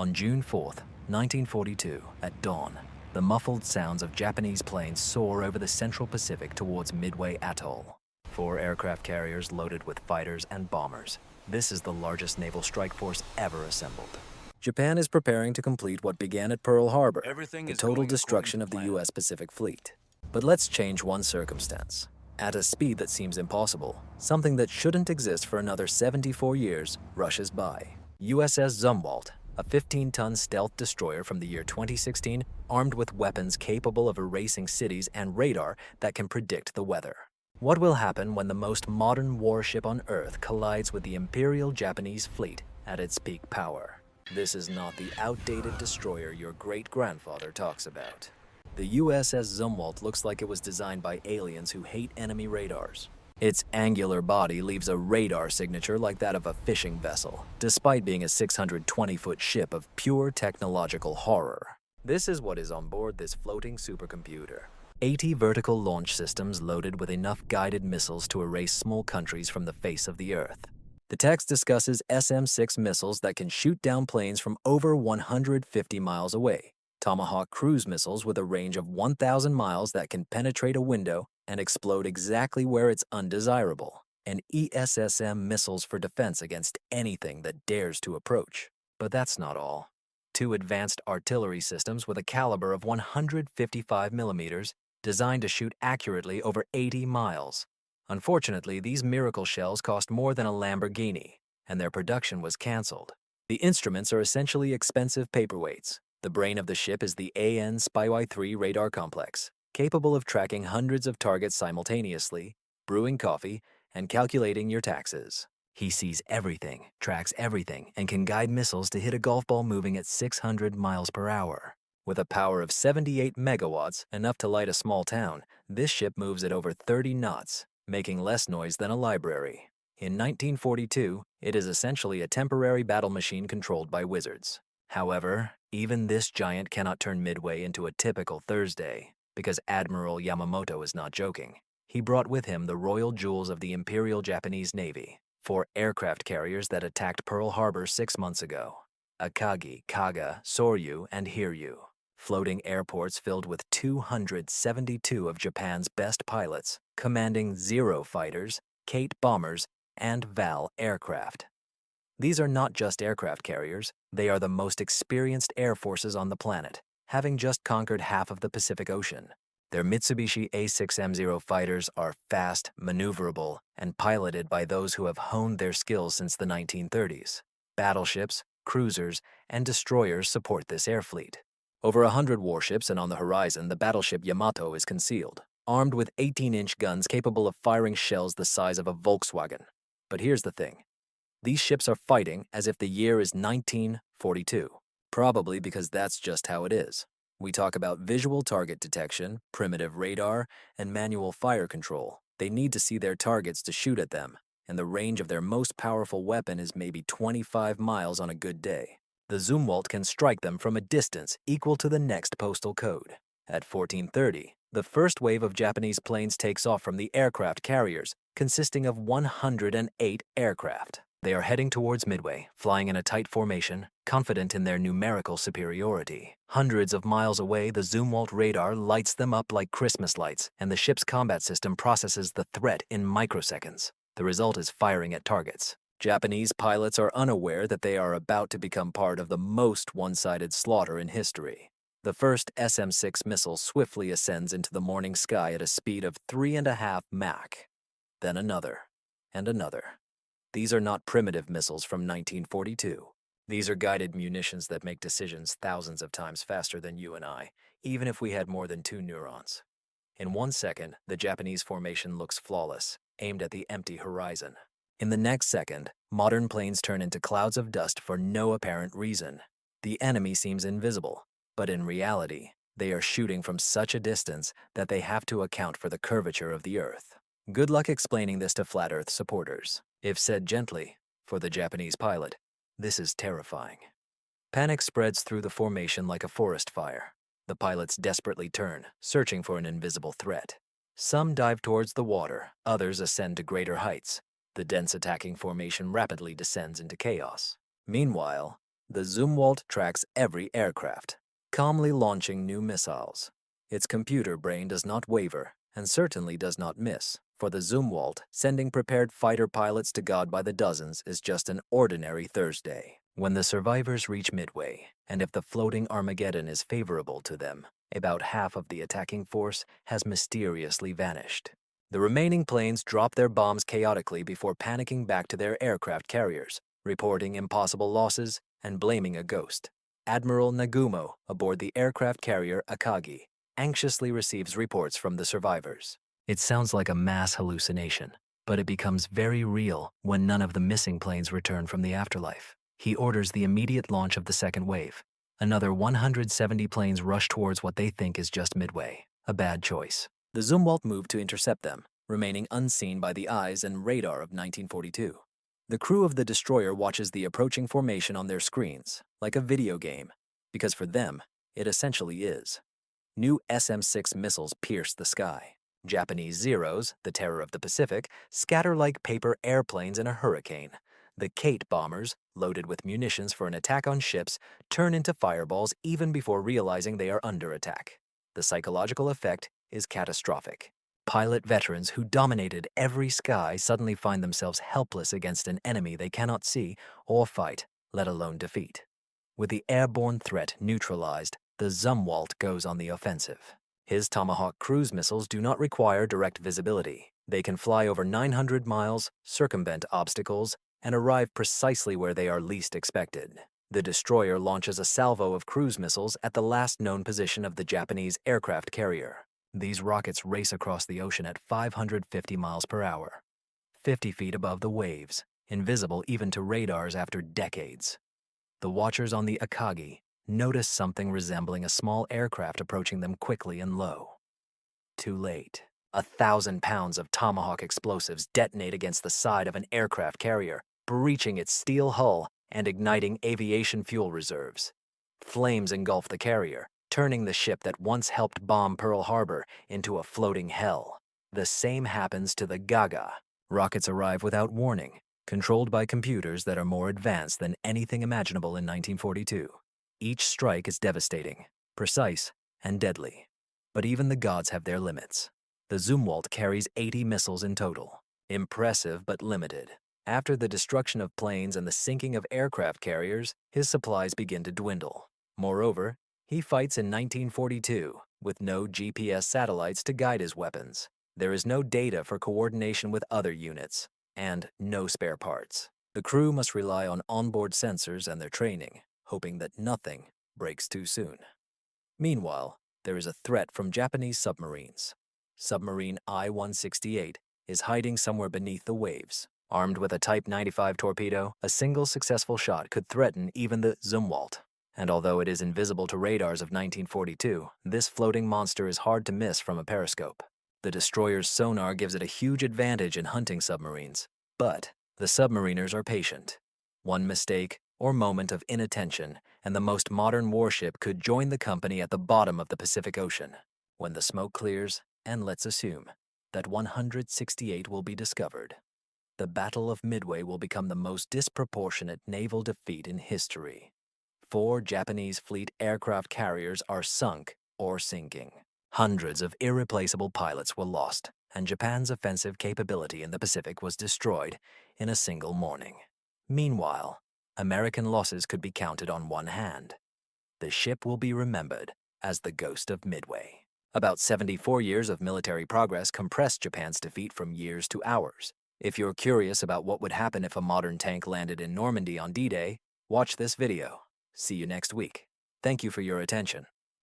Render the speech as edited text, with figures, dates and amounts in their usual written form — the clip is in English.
On June 4th, 1942, at dawn, the muffled sounds of Japanese planes soar over the central Pacific towards Midway Atoll. 4 aircraft carriers loaded with fighters and bombers. This is the largest naval strike force ever assembled. Japan is preparing to complete what began at Pearl Harbor, the total destruction of the U.S. Pacific Fleet. But let's change one circumstance. At a speed that seems impossible, something that shouldn't exist for another 74 years rushes by. USS Zumwalt, a 15-ton stealth destroyer from the year 2016, armed with weapons capable of erasing cities and radar that can predict the weather. What will happen when the most modern warship on Earth collides with the Imperial Japanese fleet at its peak power? This is not the outdated destroyer your great-grandfather talks about. The USS Zumwalt looks like it was designed by aliens who hate enemy radars. Its angular body leaves a radar signature like that of a fishing vessel, despite being a 620-foot ship of pure technological horror. This is what is on board this floating supercomputer. 80 vertical launch systems loaded with enough guided missiles to erase small countries from the face of the Earth. The text discusses SM-6 missiles that can shoot down planes from over 150 miles away, Tomahawk cruise missiles with a range of 1,000 miles that can penetrate a window and explode exactly where it's undesirable, and ESSM missiles for defense against anything that dares to approach. But that's not all. 2 advanced artillery systems with a caliber of 155 millimeters designed to shoot accurately over 80 miles. Unfortunately, these miracle shells cost more than a Lamborghini, and their production was canceled. The instruments are essentially expensive paperweights. The brain of the ship is the AN SPY-3 radar complex, capable of tracking hundreds of targets simultaneously, brewing coffee, and calculating your taxes. He sees everything, tracks everything, and can guide missiles to hit a golf ball moving at 600 miles per hour. With a power of 78 megawatts, enough to light a small town, this ship moves at over 30 knots, making less noise than a library. In 1942, it is essentially a temporary battle machine controlled by wizards. However, even this giant cannot turn Midway into a typical Thursday, because Admiral Yamamoto is not joking. He brought with him the royal jewels of the Imperial Japanese Navy, 4 aircraft carriers that attacked Pearl Harbor 6 months ago: Akagi, Kaga, Soryu, and Hiryu. Floating airports filled with 272 of Japan's best pilots, commanding Zero fighters, Kate bombers, and Val aircraft. These are not just aircraft carriers, they are the most experienced air forces on the planet, having just conquered half of the Pacific Ocean. Their Mitsubishi A6M0 fighters are fast, maneuverable, and piloted by those who have honed their skills since the 1930s. Battleships, cruisers, and destroyers support this air fleet. Over 100 warships, and on the horizon, the battleship Yamato is concealed, armed with 18-inch guns capable of firing shells the size of a Volkswagen. But here's the thing. These ships are fighting as if the year is 1942, probably because that's just how it is. We talk about visual target detection, primitive radar, and manual fire control. They need to see their targets to shoot at them, and the range of their most powerful weapon is maybe 25 miles on a good day. The Zumwalt can strike them from a distance equal to the next postal code. At 14:30, the first wave of Japanese planes takes off from the aircraft carriers, consisting of 108 aircraft. They are heading towards Midway, flying in a tight formation, confident in their numerical superiority. Hundreds of miles away, the Zumwalt radar lights them up like Christmas lights, and the ship's combat system processes the threat in microseconds. The result is firing at targets. Japanese pilots are unaware that they are about to become part of the most one-sided slaughter in history. The first SM-6 missile swiftly ascends into the morning sky at a speed of 3.5 Mach. Then another, and another. These are not primitive missiles from 1942. These are guided munitions that make decisions thousands of times faster than you and I, even if we had more than 2 neurons. In 1 second, the Japanese formation looks flawless, aimed at the empty horizon. In the next second, modern planes turn into clouds of dust for no apparent reason. The enemy seems invisible, but in reality, they are shooting from such a distance that they have to account for the curvature of the Earth. Good luck explaining this to Flat Earth supporters. If said gently, for the Japanese pilot, this is terrifying. Panic spreads through the formation like a forest fire. The pilots desperately turn, searching for an invisible threat. Some dive towards the water, others ascend to greater heights. The dense attacking formation rapidly descends into chaos. Meanwhile, The Zumwalt tracks every aircraft, calmly launching new missiles. Its computer brain does not waver, and certainly does not miss. For the Zumwalt, sending prepared fighter pilots to God by the dozens is just an ordinary Thursday. When the survivors reach Midway, and if the floating Armageddon is favorable to them, about half of the attacking force has mysteriously vanished. The remaining planes drop their bombs chaotically before panicking back to their aircraft carriers, reporting impossible losses and blaming a ghost. Admiral Nagumo, aboard the aircraft carrier Akagi, anxiously receives reports from the survivors. It sounds like a mass hallucination, but it becomes very real when none of the missing planes return from the afterlife. He orders the immediate launch of the second wave. Another 170 planes rush towards what they think is just Midway. A bad choice. The Zumwalt move to intercept them, remaining unseen by the eyes and radar of 1942. The crew of the destroyer watches the approaching formation on their screens, like a video game, because for them, it essentially is. New SM-6 missiles pierce the sky. Japanese Zeros, the terror of the Pacific, scatter like paper airplanes in a hurricane. The Kate bombers, loaded with munitions for an attack on ships, turn into fireballs even before realizing they are under attack. The psychological effect is catastrophic. Pilot veterans who dominated every sky suddenly find themselves helpless against an enemy they cannot see or fight, let alone defeat. With the airborne threat neutralized, the Zumwalt goes on the offensive. His Tomahawk cruise missiles do not require direct visibility. They can fly over 900 miles, circumvent obstacles, and arrive precisely where they are least expected. The destroyer launches a salvo of cruise missiles at the last known position of the Japanese aircraft carrier. These rockets race across the ocean at 550 miles per hour, 50 feet above the waves, invisible even to radars after decades. The watchers on the Akagi notice something resembling a small aircraft approaching them quickly and low. Too late. 1,000 pounds of Tomahawk explosives detonate against the side of an aircraft carrier, breaching its steel hull and igniting aviation fuel reserves. Flames engulf the carrier, turning the ship that once helped bomb Pearl Harbor into a floating hell. The same happens to the Gaga. Rockets arrive without warning, controlled by computers that are more advanced than anything imaginable in 1942. Each strike is devastating, precise, and deadly. But even the gods have their limits. The Zumwalt carries 80 missiles in total. Impressive but limited. After the destruction of planes and the sinking of aircraft carriers, his supplies begin to dwindle. Moreover, he fights in 1942 with no GPS satellites to guide his weapons. There is no data for coordination with other units, and no spare parts. The crew must rely on onboard sensors and their training, hoping that nothing breaks too soon. Meanwhile, there is a threat from Japanese submarines. Submarine I-168 is hiding somewhere beneath the waves. Armed with a Type 95 torpedo, a single successful shot could threaten even the Zumwalt. And although it is invisible to radars of 1942, this floating monster is hard to miss from a periscope. The destroyer's sonar gives it a huge advantage in hunting submarines. But the submariners are patient. One mistake or moment of inattention, and the most modern warship could join the company at the bottom of the Pacific Ocean. When the smoke clears, and let's assume that 168 will be discovered, the Battle of Midway will become the most disproportionate naval defeat in history. 4 Japanese fleet aircraft carriers are sunk or sinking. Hundreds of irreplaceable pilots were lost, and Japan's offensive capability in the Pacific was destroyed in a single morning. Meanwhile, American losses could be counted on one hand. The ship will be remembered as the Ghost of Midway. About 74 years of military progress compressed Japan's defeat from years to hours. If you're curious about what would happen if a modern tank landed in Normandy on D-Day, watch this video. See you next week. Thank you for your attention.